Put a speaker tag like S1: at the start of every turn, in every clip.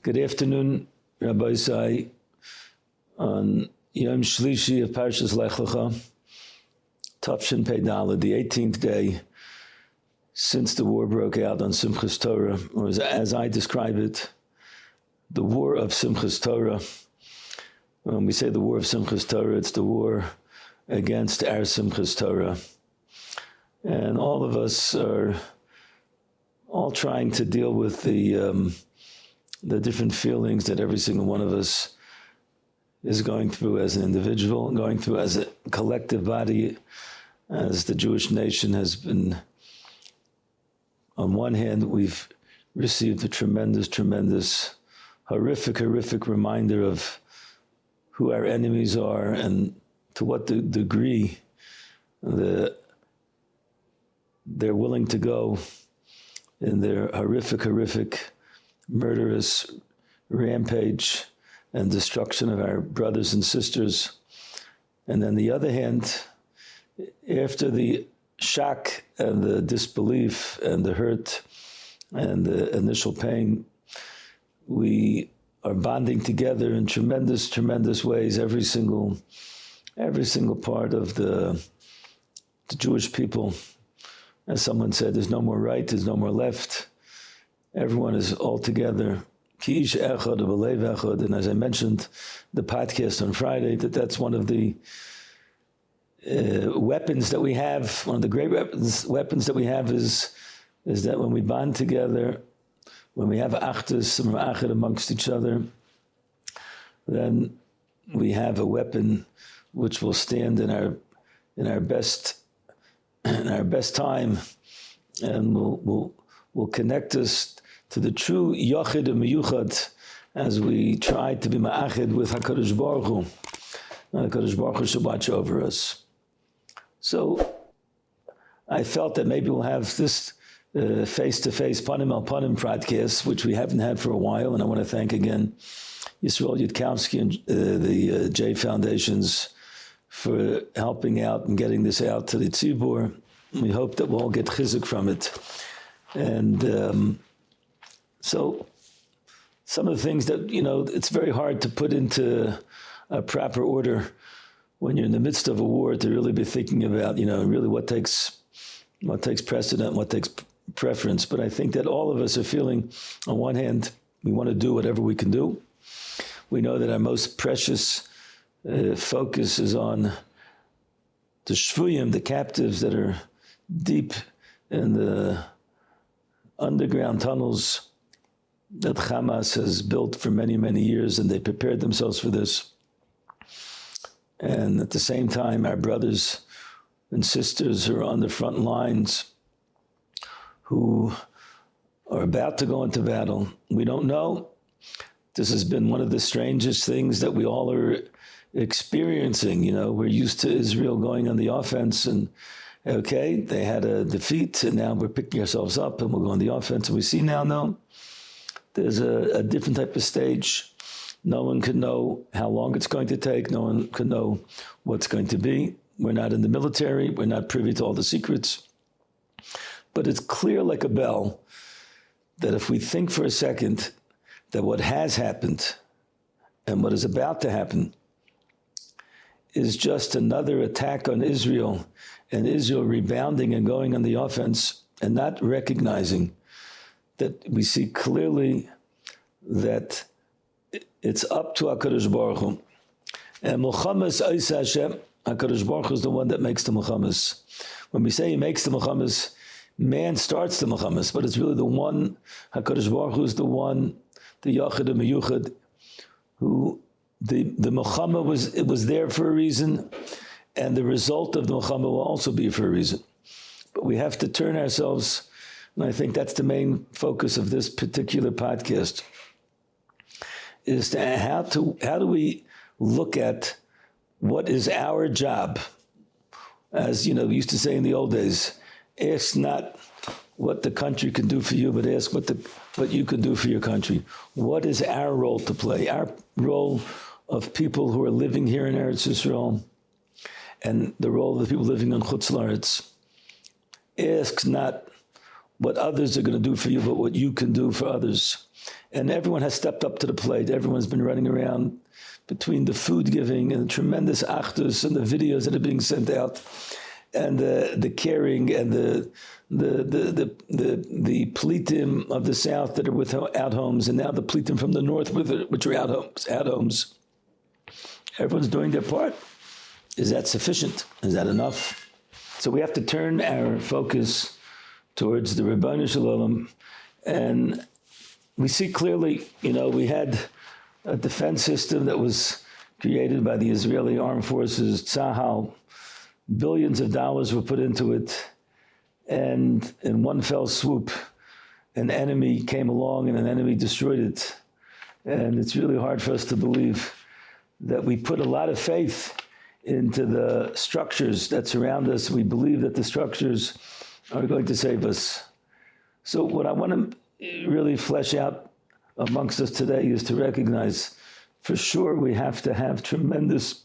S1: Good afternoon, Rabbi Sai, on Yom Shlishi of Parshas Lech Lecha, Tafshin Pei Daled, the 18th day since the war broke out on Simchas Torah, or as I describe it, the war of Simchas Torah. When we say the war of Simchas Torah, it's the war against our Simchas Torah. And all of us are all trying to deal with the different feelings that every single one of us is going through as an individual, going through as a collective body, as the Jewish nation has been. On one hand, we've received a tremendous, horrific reminder of who our enemies are and to what degree they're willing to go in their horrific, murderous rampage and destruction of our brothers and sisters. And on the other hand, after the shock and the disbelief and the hurt and the initial pain, we are bonding together in tremendous ways. Every single part of the Jewish people. As someone said, there's no more right, there's no more left. Everyone is all together. Ki ish echad v'lev echad. And as I mentioned, the podcast on Friday, that's one of the weapons that we have. One of the great weapons that we have is that when we bond together, when we have achdus and achad amongst each other, then we have a weapon which will stand in our best time, and will connect us to the true Yachid and Meyuchad as we try to be Ma'achid with HaKadosh Baruch Hu. HaKadosh Baruch Hu should watch over us. So I felt that maybe we'll have this face-to-face Panim al Panim podcast, which we haven't had for a while, and I want to thank again Yisrael Yudkowsky and the JFoundations for helping out and getting this out to the Tzibur. We hope that we'll all get Chizuk from it. And so some of the things that, it's very hard to put into a proper order when you're in the midst of a war to really be thinking about, really what takes precedent, what takes preference. But I think that all of us are feeling, on one hand, we want to do whatever we can do. We know that our most precious focus is on the shvuyim, the captives that are deep in the underground tunnels that Hamas has built for many years, and they prepared themselves for this. And at the same time, our brothers and sisters who are on the front lines, who are about to go into battle, we don't know. This has been one of the strangest things that we all are experiencing. We're used to Israel going on the offense, and okay, they had a defeat, and now we're picking ourselves up and we'll go on the offense. And we see now, no, there's a different type of stage. No one can know how long it's going to take. No one can know what's going to be. We're not in the military. We're not privy to all the secrets. But it's clear like a bell that if we think for a second that what has happened and what is about to happen is just another attack on Israel, and Israel rebounding and going on the offense, and not recognizing that we see clearly that it's up to HaKadosh Baruch Hu. And Milchamas Oiseh Hashem, HaKadosh Baruch Hu is the one that makes the Milchamas. When we say he makes the Milchamas, man starts the Milchamas, but it's really the one, HaKadosh Baruch Hu is the one, the Yachid and Meyuchad, who the Milchama was there for a reason, and the result of the Milchama will also be for a reason. But we have to turn ourselves, and I think that's the main focus of this particular podcast, is to how do we look at what is our job? As we used to say in the old days, ask not what the country can do for you, but ask what you can do for your country. What is our role to play? Our role of people who are living here in Eretz Yisrael, and the role of the people living on Chutz La'aretz. Ask not what others are going to do for you, but what you can do for others. And everyone has stepped up to the plate. Everyone's been running around between the food giving and the tremendous achdus and the videos that are being sent out, and the caring and the plitim of the south that are without homes, and now the plitim from the north which are out homes. Everyone's doing their part. Is that sufficient? Is that enough? So we have to turn our focus towards the Ribono Shel Olam, and we see clearly, we had a defense system that was created by the Israeli Armed Forces, Tzahal. Billions of dollars were put into it, and in one fell swoop, an enemy came along and an enemy destroyed it. And it's really hard for us to believe that we put a lot of faith into the structures that surround us. We believe that the structures are going to save us. So what I want to really flesh out amongst us today is to recognize, for sure, we have to have tremendous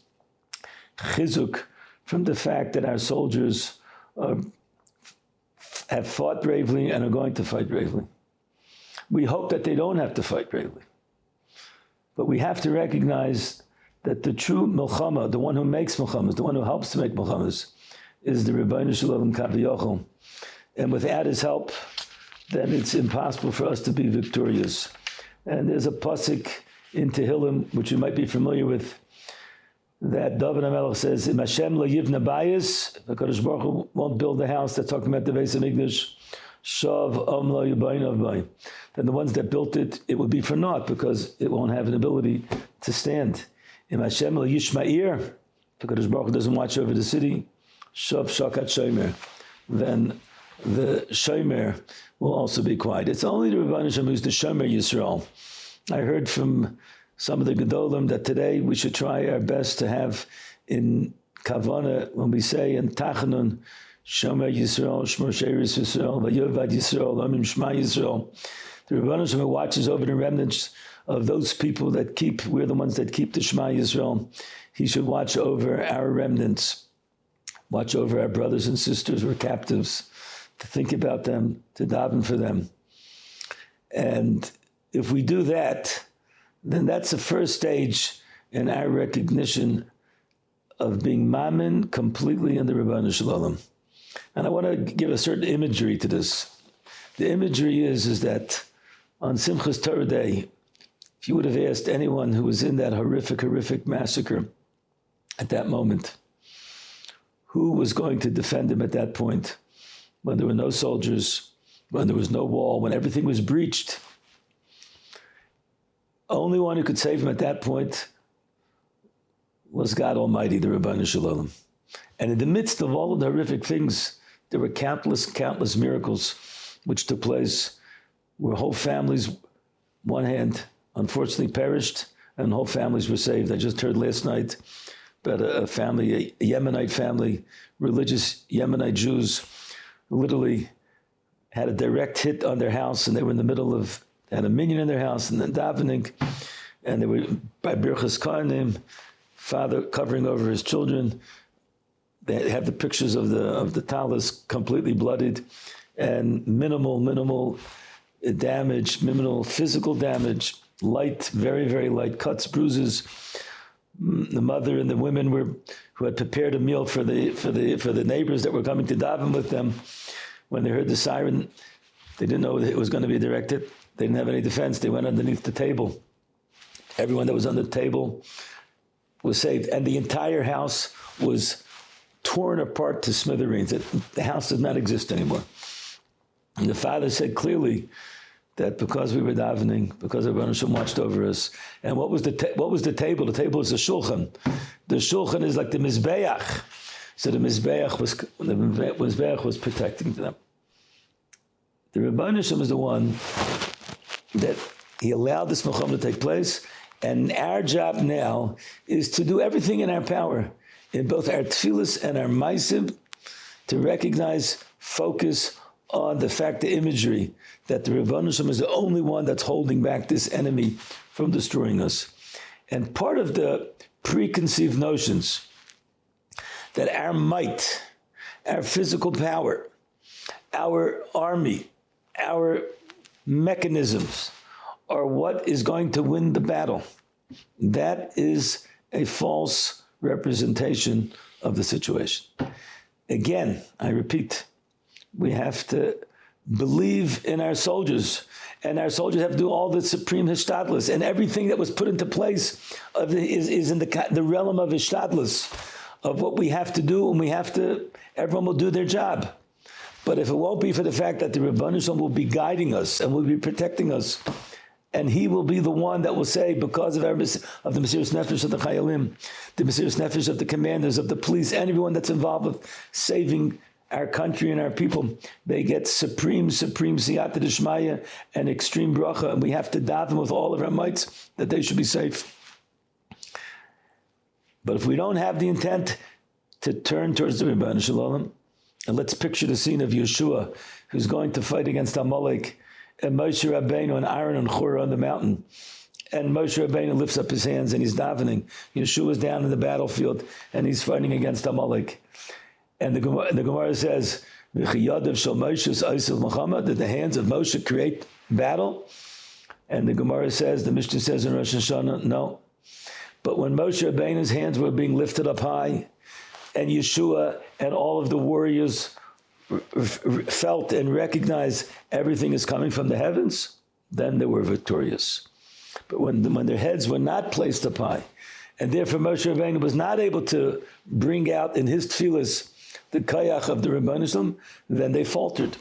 S1: chizuk from the fact that our soldiers have fought bravely and are going to fight bravely. We hope that they don't have to fight bravely. But we have to recognize that the true milchama, the one who makes milchamas, the one who helps to make milchamas, is the Ribono Shel Olam Kaviyachol. And without his help, then it's impossible for us to be victorious. And there's a pasuk in Tehillim, which you might be familiar with, that David HaMelech says, "Im Hashem lo yivna bayis," if HaKadosh Baruch Hu won't build the house, they're talking about the Beis HaMikdash, shav om lo yibaynav bay. Then the ones that built it, it would be for naught, because it won't have an ability to stand. Im Hashem lo yishma'ir, if HaKadosh Baruch Hu doesn't watch over the city, shav shakat shomer, then the shomer will also be quiet. It's only the Ribono Shel Olam who's the shomer Yisrael. I heard from some of the Gedolim that today we should try our best to have in Kavana, when we say in Tachanun, Shomer Yisrael, Shmor Sheris Yisrael, Vayovad Yisrael, Amim Shema Yisrael. The Ribono Shel Olam watches over the remnants of those people that we're the ones that keep the Shema Yisrael. He should watch over our remnants, watch over our brothers and sisters who are captives, to think about them, to daven for them. And if we do that, then that's the first stage in our recognition of being mamin completely in the Ribono Shel Olam. And I want to give a certain imagery to this. The imagery is that on Simchas Torah Day, if you would have asked anyone who was in that horrific massacre at that moment, who was going to defend him at that point, when there were no soldiers, when there was no wall, when everything was breached, only one who could save him at that point was God Almighty, the Ribono Shel Olam. And in the midst of all of the horrific things, there were countless miracles which took place, where whole families, one hand, unfortunately perished, and whole families were saved. I just heard last night about a family, a Yemenite family, religious Yemenite Jews, who literally had a direct hit on their house, and they were in the middle of, they had a minion in their house, and then davening, and they were by Birchas Kohanim, father covering over his children. They have the pictures of the talus completely bloodied, and minimal damage, minimal physical damage, light, very light cuts, bruises. The mother and the women who had prepared a meal for the neighbors that were coming to daven with them. When they heard the siren, they didn't know it was going to be directed. They didn't have any defense. They went underneath the table. Everyone that was on the table was saved, and the entire house was torn apart to smithereens. The house does not exist anymore. And the father said clearly that because we were davening, because the Ribono Shel Olam watched over us. And what was the table? The table is the shulchan. The shulchan is like the mizbeach. So the mizbeach was protecting them. The Ribono Shel Olam is the one that he allowed this milchama to take place, and our job now is to do everything in our power, in both our tefillas and our ma'asim, to recognize, focus on the fact, the imagery, that the Ribono Shel Olam is the only one that's holding back this enemy from destroying us. And part of the preconceived notions that our might, our physical power, our army, our mechanisms are what is going to win the battle. That is a false representation of the situation. Again, I repeat, we have to believe in our soldiers, and our soldiers have to do all the supreme hishtadlus, and everything that was put into place is in the realm of hishtadlus, of what we have to do, and everyone will do their job. But if it won't be for the fact that the Rebbeinu Shalom will be guiding us and will be protecting us, and he will be the one that will say, because of the Mesiras Nefesh of the Chayalim, the Mesiras Nefesh of the commanders, of the police, and everyone that's involved with saving our country and our people, they get supreme siyata d'shmaya and extreme bracha, and we have to daven with all of our mights that they should be safe. But if we don't have the intent to turn towards the Rebbeinu Shalom, and let's picture the scene of Yehoshua, who's going to fight against Amalek, and Moshe Rabbeinu and Aaron and Hur on the mountain. And Moshe Rabbeinu lifts up his hands and he's davening. Yeshua's down in the battlefield and he's fighting against Amalek. And the Gemara says, did the hands of Moshe create battle? And the Gemara says, the Mishnah says in Rosh Hashanah, no. But when Moshe Rabbeinu's hands were being lifted up high, and Yeshua and all of the warriors felt and recognized everything is coming from the heavens, then they were victorious. But when their heads were not placed up high, and therefore Moshe Rabbeinu was not able to bring out in his tefillas the kayach of the Rebbeinu Shalom, then they faltered.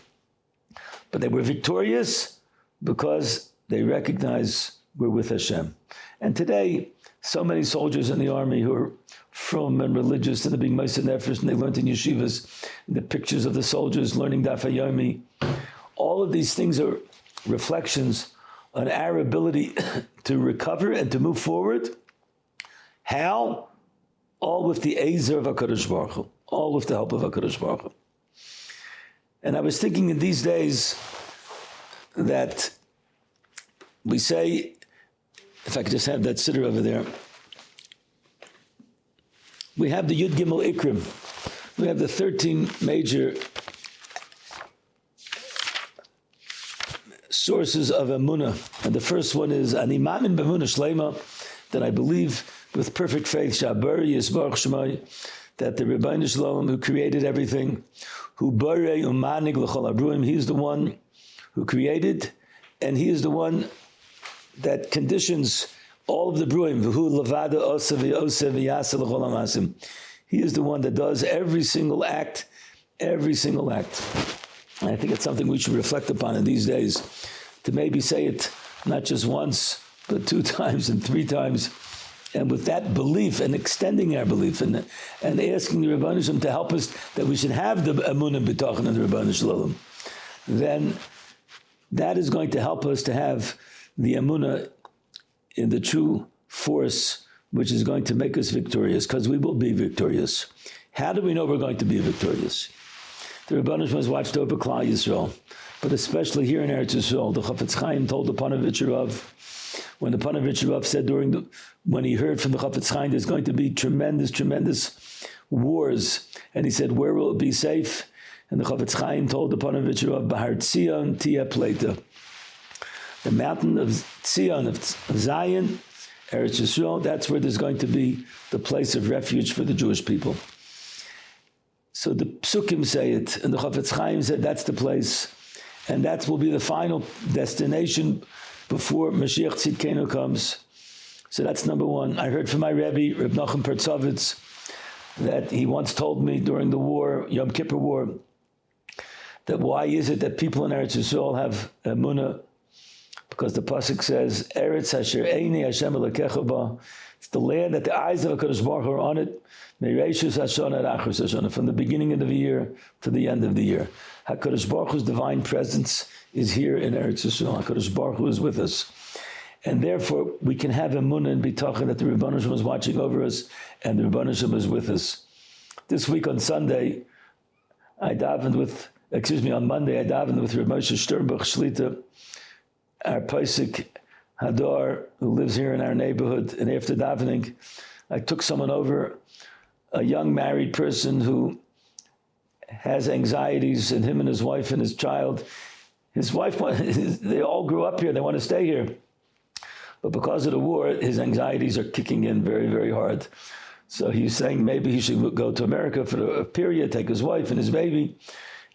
S1: But they were victorious because they recognize we're with Hashem. And today, so many soldiers in the army who are from and religious, and they're being Meiser Nefesh, and they learned in yeshivas, the pictures of the soldiers learning Daf Yomi. All of these things are reflections on our ability to recover and to move forward. How? All with the Ezer of HaKadosh Baruch Hu. All with the help of HaKadosh Baruch Hu. And I was thinking in these days that we say, if I could just have that sitter over there, we have the Yud Gimel Ikrim. We have the 13 major sources of Emunah. And the first one is Ani Ma'amin B'Emunah Shleima, that I believe with perfect faith, Shabari Yisbarach Shemai, that the Rebbeinu Shalom, who created everything, who Borei Umanig L'chol Abruim, he is the one who created, and he is the one that conditions all of the bruim. He is the one that does every single act. And I think it's something we should reflect upon in these days, to maybe say it not just once, but 2 times and 3 times, and with that belief and extending our belief and asking the Rebbeinu Shalom to help us that we should have the Emunah B'Tachon and the Rebbeinu Shalom, then that is going to help us to have the Emunah in the true force, which is going to make us victorious, because we will be victorious. How do we know we're going to be victorious? The Rebbeinu Shalom has watched over Klal Yisrael, but especially here in Eretz Yisrael. The Chafetz Chaim told the Panovich Rav, when the Panovich Rav said when he heard from the Chafetz Chaim, there's going to be tremendous wars, and he said, where will it be safe? And the Chafetz Chaim told the Panovich Rav, Bahar Tzion Tia Pleta, the mountain of Tzion, of Zion, Eretz Yisrael, that's where there's going to be the place of refuge for the Jewish people. So the Psukim say it, and the Chafetz Chaim said that's the place, and that will be the final destination before Mashiach Tzidkenu comes. So that's number one. I heard from my Rabbi, Reb Nachum Pertzovitz, that he once told me during the war, Yom Kippur War, that why is it that people in Eretz Yisrael have Emunah? Because the pasuk says, "Eretz Asher Eini Hashem Elokecha Ba." It's the land that the eyes of HaKadosh Baruch Hu are on it. Mereishus Hashana Achros Hashana, from the beginning of the year to the end of the year. HaKadosh Baruch Hu's divine presence is here in Eretz Yisrael. HaKadosh Baruch Hu is with us, and therefore we can have Emunah and Bitachon that the Rebbeinu Shalom is watching over us, and the Rebbeinu Shalom is with us. This week on Sunday, on Monday I davened with Reb Moshe Sternbuch Shlita, our Pesach Hadar, who lives here in our neighborhood. And after davening, I took someone over, a young married person who has anxieties, and him and his wife and his child. His wife, they all grew up here, they want to stay here. but because of the war, his anxieties are kicking in very, very hard. So he's saying maybe he should go to America for a period, take his wife and his baby.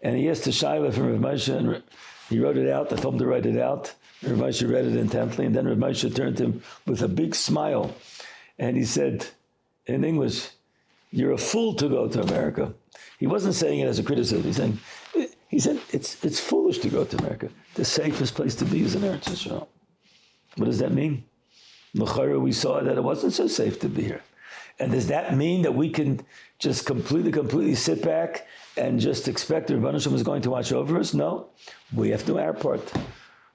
S1: And he asked the Shaila from Rav Moshe, and he wrote it out. I told him to write it out. Rav Moshe read it intently, and then Rav Moshe turned to him with a big smile, and he said in English, "You're a fool to go to America." He wasn't saying it as a criticism. He said it's foolish to go to America. The safest place to be is in Eretz Yisrael. What does that mean? L'chara, we saw that it wasn't so safe to be here. And does that mean that we can just completely sit back and just expect the Rebbeinu Shalom is going to watch over us? No, we have to do our part.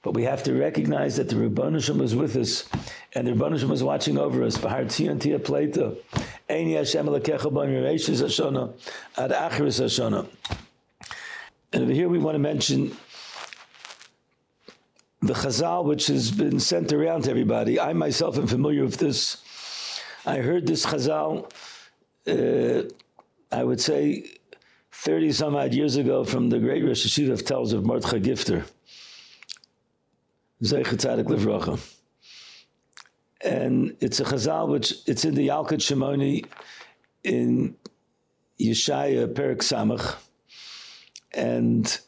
S1: But we have to recognize that the Rebbeinu Shalom is with us, and the Rebbeinu Shalom is watching over us. B'har Tzion Tia Pleita, Eini Hashem Elokecha B'Yom Reishis Hashana Ad Acharis Hashana. And over here we want to mention the Chazal, which has been sent around to everybody. I myself am familiar with this. I heard this Chazal, I would say 30 some odd years ago, from the great Rosh Hashiva of Telz of Mordechai Gifter. Zeichet Tzadik Livracha. And it's a Chazal which, it's in the Yalkut Shimoni in Yeshaya Perek Samach. And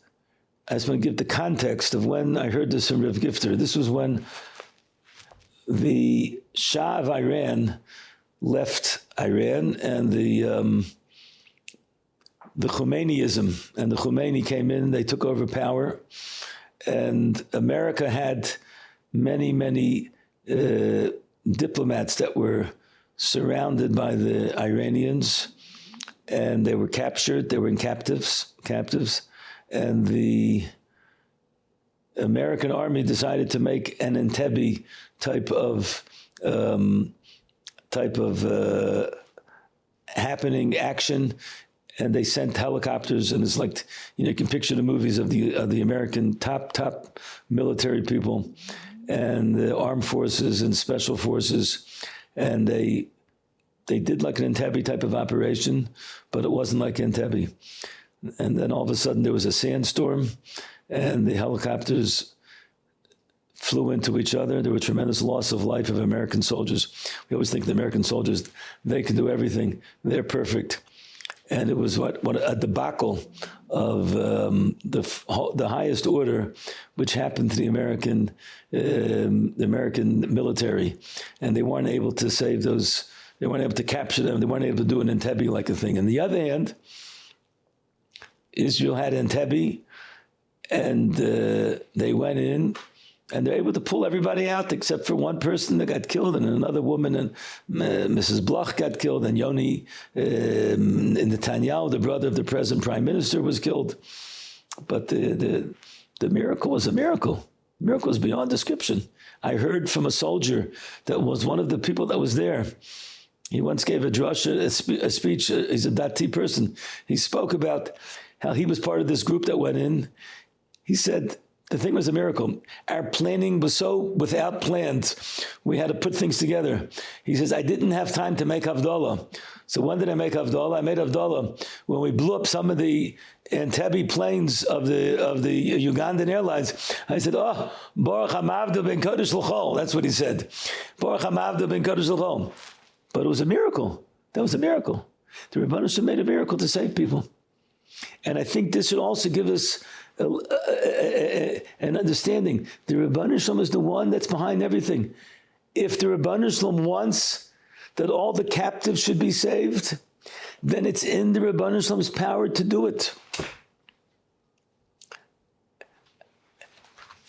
S1: I just want to give the context of when I heard this from Rav Gifter. This was when the Shah of Iran left Iran, and the Khomeinism, and the Khomeini came in, they took over power, and America had many diplomats that were surrounded by the Iranians, and they were captured, they were in captives, and the American army decided to make an Entebbe type of happening action, and they sent helicopters, and it's like, you can picture the movies of the American top military people and the armed forces and special forces, and they did like an Entebbe type of operation, but it wasn't like Entebbe. And then all of a sudden there was a sandstorm, and the helicopters flew into each other. There was tremendous loss of life of American soldiers. We always think the American soldiers, they can do everything. They're perfect. And it was what a debacle of the highest order, which happened to the American military. And they weren't able to save those, they weren't able to capture them. They weren't able to do an Entebbe like a thing. On the other hand, Israel had Entebbe, and they went in, and they're able to pull everybody out except for one person that got killed, and another woman, and Mrs. Bloch got killed, and Yoni Netanyahu, the brother of the present prime minister, was killed. But the miracle was a miracle. The miracle was beyond description. I heard from a soldier that was one of the people that was there. He once gave a drasha, a speech. He's a Dati person. He spoke about how he was part of this group that went in. He said, the thing was a miracle. Our planning was so without plans. We had to put things together. He says, I didn't have time to make Havdalah. So when did I make Havdalah? I made Havdalah when we blew up some of the Entebbe planes of the Ugandan Airlines. I said, oh, Baruch HaMavda ben Kodesh L'chol. That's what he said. Baruch HaMavda ben Kodesh L'chol. But it was a miracle. That was a miracle. The Rebbeinu Shalom made a miracle to save people. And I think this should also give us an understanding. The Rebbeinu Shalom is the one that's behind everything. If the Rebbeinu Shalom wants that all the captives should be saved, then it's in the Rebbeinu Shalom's power to do it.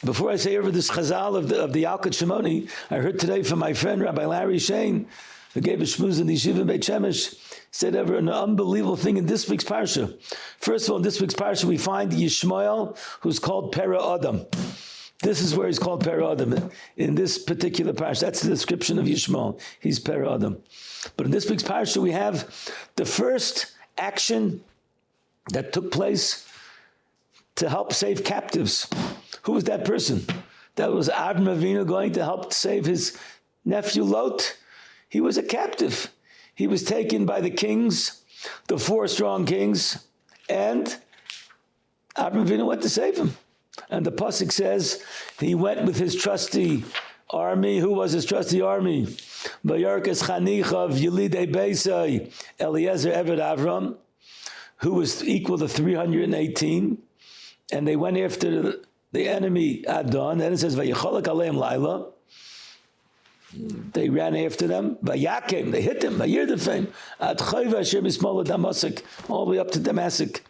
S1: Before I say over this chazal of the Yalkut Shimoni, I heard today from my friend Rabbi Larry Shane, who gave a shmuz in the Yeshiva in Beit Shemesh, said ever an unbelievable thing in this week's parsha. First of all, in this week's parsha, we find Yishmael, who's called Pera Adam. This is where he's called Pera Adam. In this particular parsha, that's the description of Yishmael. He's Pera Adam. But in this week's parsha, we have the first action that took place to help save captives. Who was that person? That was Avraham Avinu going to help save his nephew Lot. He was a captive. He was taken by the kings, the 4 strong kings, and Avraham Avinu went to save him. And the pasuk says he went with his trusty army. Who was his trusty army? Vayarkas Chanicha of Yelidei Beisai, Eliezer Eved Avram, who was equal to 318. And they went after the enemy Adon. Then it says, Vayicholak Aleim Laila. They ran after them. Vayakim, they hit them. Vayirdefim, Ad Chayva Hashem Ismola Damasik, all the way up to Damasik.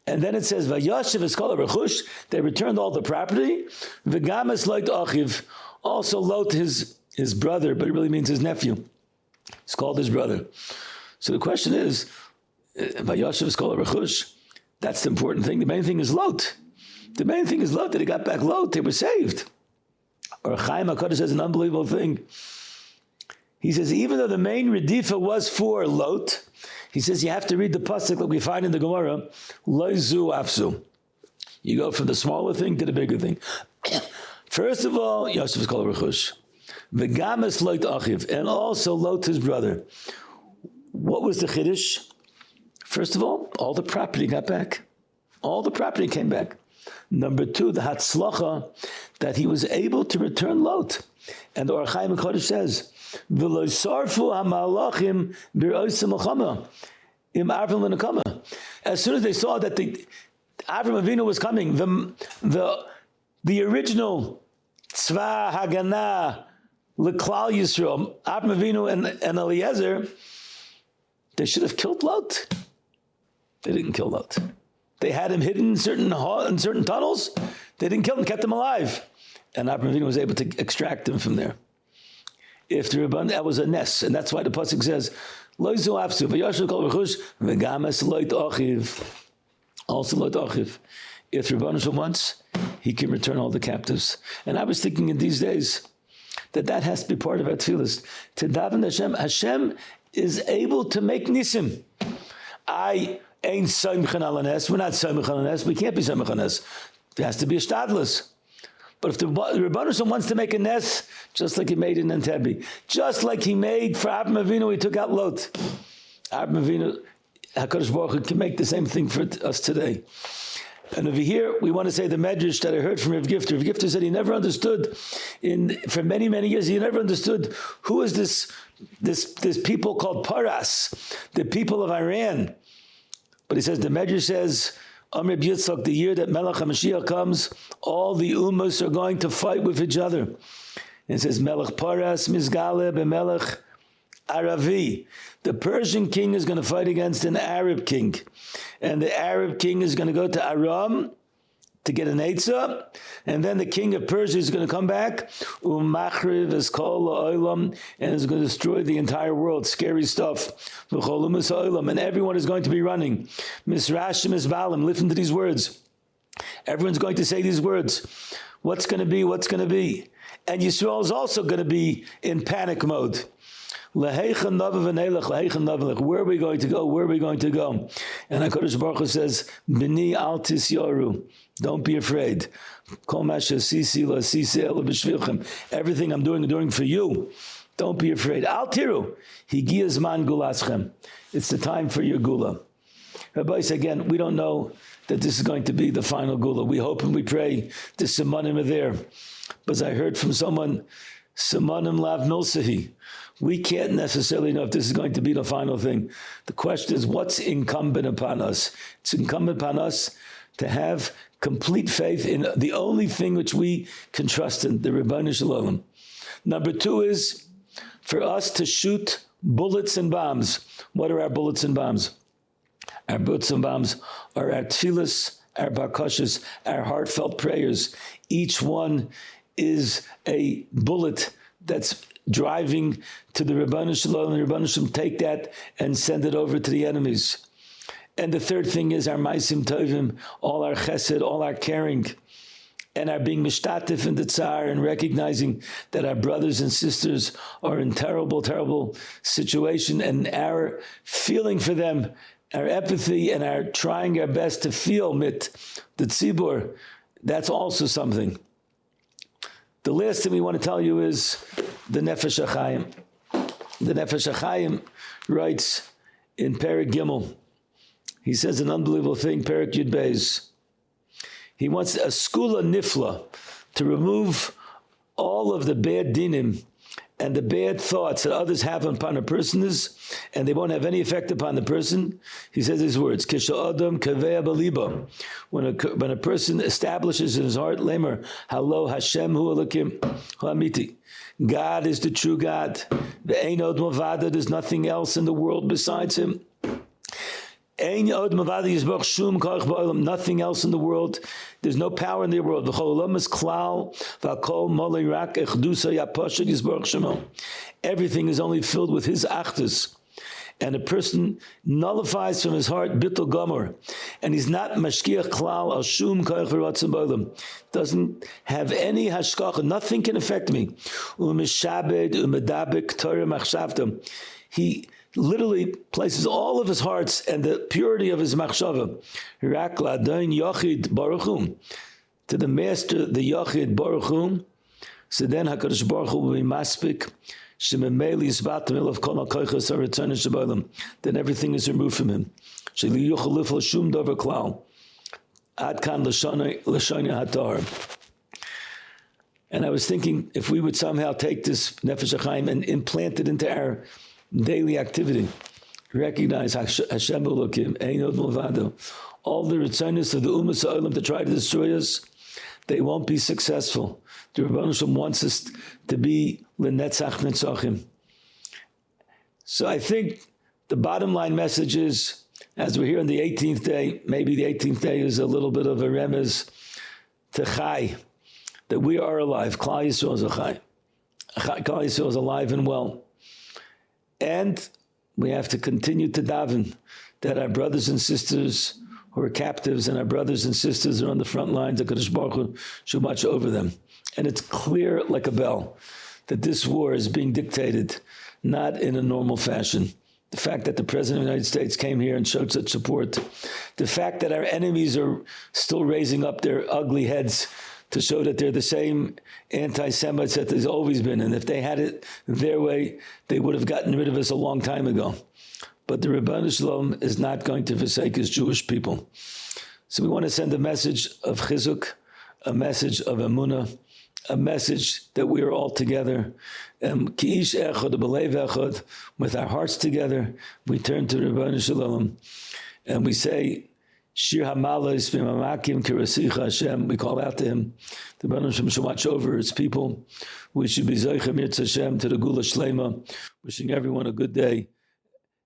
S1: And then it says, Vayashiv Eskala Rechush, they returned all the property. V'gamas Loit Achiv, also Lot his brother, but it really means his nephew. It's called his brother. So the question is, Vayashiv Eskala Rechush, that's the important thing. The main thing is Lot. The main thing is Lot, that he got back Lot, they were saved. Or Chaim HaKadosh says an unbelievable thing. He says, even though the main Redifa was for Lot, he says you have to read the pasuk like we find in the Gemara, Loizu Afsu. You go from the smaller thing to the bigger thing. First of all, Yosef is called Rechush. V'gamas Lot Achiv, and also Lot his brother. What was the Chiddush? First of all the property got back. All the property came back. Number two, the Hatzlacha, that he was able to return Lot. And the Or Chaim HaKadosh says, V'lo sarfu ha'malachim b'rosim l'chama, im Avram l'nekama. As soon as they saw that the Avram Avinu was coming, the original Tzva Haganah l'klal Yisrael, Avram Avinu and Eliezer, they should have killed Lot. They didn't kill Lot. They had him hidden in certain tunnels. They didn't kill him, kept him alive. And Abraham Avinu was able to extract him from there. If the Rabban, that was a ness, and that's why the pasuk says, "Lo yizu afsu v'yashu kol v'chush v'gamas loit achiv." Also loit achiv. If the Rabban wants, he can return all the captives. And I was thinking in these days that has to be part of our tefillas. To daven Hashem, Hashem is able to make nisim. I ain't Saimchen Alanes. We're not Saimchen Alanes. We can't be Saimchen Alanes. There has to be a Stadlus. But if the Rebbeinu wants to make a Nes, just like he made in Entebbe, just like he made for Abraham Avinu, he took out Lot. Abraham Avinu, HaKadosh Baruch Hu can make the same thing for us today. And over here, we want to say the Medrash that I heard from Rav Gifter. Rav Gifter said he never understood, for many, many years, he never understood who is this people called Paras, the people of Iran. But he says, the Medrash says, Amr Yitzchak, the year that Melech HaMashiach comes, all the Ummahs are going to fight with each other. And it says, Melech Paras, Mizgaleh, and Melech Aravi. The Persian king is going to fight against an Arab king. And the Arab king is going to go to Aram to get an Eitzah, and then the king of Persia is going to come back, Umachriv Eskol Oilam, and is going to destroy the entire world. Scary stuff. And everyone is going to be running. Misrashim Isbalim, listen to these words. Everyone's going to say these words. What's going to be? What's going to be? And Yisrael is also going to be in panic mode. Where are we going to go? Where are we going to go? And HaKadosh Baruch Hu says, B'ni al tisyaru. Don't be afraid. Everything I'm doing for you. Don't be afraid. Al tiru. Higiyaz man gulaschem. It's the time for your gula. Rabbi, again, we don't know that this is going to be the final gula. We hope and we pray the simanim are there. But as I heard from someone, simanim lav milsahi. We can't necessarily know if this is going to be the final thing. The question is, what's incumbent upon us? It's incumbent upon us to have complete faith in the only thing which we can trust in, the Ribono Shel Olam. Number two is for us to shoot bullets and bombs. What are our bullets and bombs? Our bullets and bombs are our tefillas, our bakashas, our heartfelt prayers. Each one is a bullet that's driving to the Ribono Shel Olam, and the Ribono Shel Olam take that and send it over to the enemies. And the third thing is our Maisim Tovim, all our chesed, all our caring, and our being mishtatif in the tsar, and recognizing that our brothers and sisters are in terrible, terrible situation, and our feeling for them, our empathy, and our trying our best to feel mit the tzibur, that's also something. The last thing we want to tell you is the Nefesh HaChaim. The Nefesh HaChaim writes in Perek Gimel, he says an unbelievable thing, Perek Yud Beis. He wants a skula nifla, to remove all of the bad dinim and the bad thoughts that others have upon a person is, and they won't have any effect upon the person. He says these words, Adam when a person establishes in his heart, Lemer, Hallo Hashem hu Elokim hu Amiti. God is the true God. There's nothing else in the world besides him. Nothing else in the world. There's no power in the world. Everything is only filled with his achdus. And a person nullifies from his heart bittul gomer, and he's not mashkiach klal al shum koich v'ratzon b'olam. Doesn't have any hashkacha. Nothing can affect me. U'mishabed u'medabek Torah machshavtam. He literally places all of his hearts and the purity of his machshava. Rak l'adon yochid baruch hu, to the master, the yochid baruch hu. So then HaKadosh Baruch Hu will be maspik. Then everything is removed from him. And I was thinking, if we would somehow take this Nefesh HaChaim and implant it into our daily activity, recognize Hashem Elokim, Einod Milvado, all the Ritzonos of the Ummah Ha'olam to try to destroy us, they won't be successful. The Rebbeinu Shalom wants us to be L'netzach Netzachim. So I think the bottom line message is, as we're here on the 18th day, maybe the 18th day is a little bit of a remez to Chai, that we are alive. Klal Yisrael is a Chai. Klal Yisrael is alive and well. And we have to continue to daven that our brothers and sisters who are captives and our brothers and sisters are on the front lines, that HaKadosh Baruch Hu should watch over them. And it's clear like a bell that this war is being dictated not in a normal fashion. The fact that the President of the United States came here and showed such support, the fact that our enemies are still raising up their ugly heads to show that they're the same anti-Semites that there's always been, and if they had it their way, they would have gotten rid of us a long time ago. But the Rebbeinu Shalom is not going to forsake his Jewish people. So we want to send a message of Chizuk, a message of Emunah, a message that we are all together. Ki'ish echad, b'lev echad, with our hearts together, we turn to Rebbeinu Shalom, and we say, Shir HaMalos v'mamakim kirasicha Hashem. We call out to him. The Rebbeinu Shalom should watch over his people. We should be Zoichem Yirtz Hashem to the Gula Shlema, wishing everyone a good day.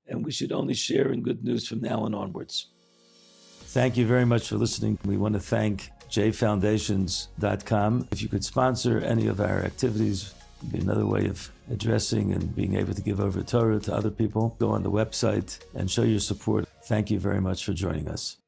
S1: And we should only share in good news from now on onwards. Thank you very much for listening. We want to thank JFoundations.com. If you could sponsor any of our activities, it would be another way of addressing and being able to give over Torah to other people. Go on the website and show your support. Thank you very much for joining us.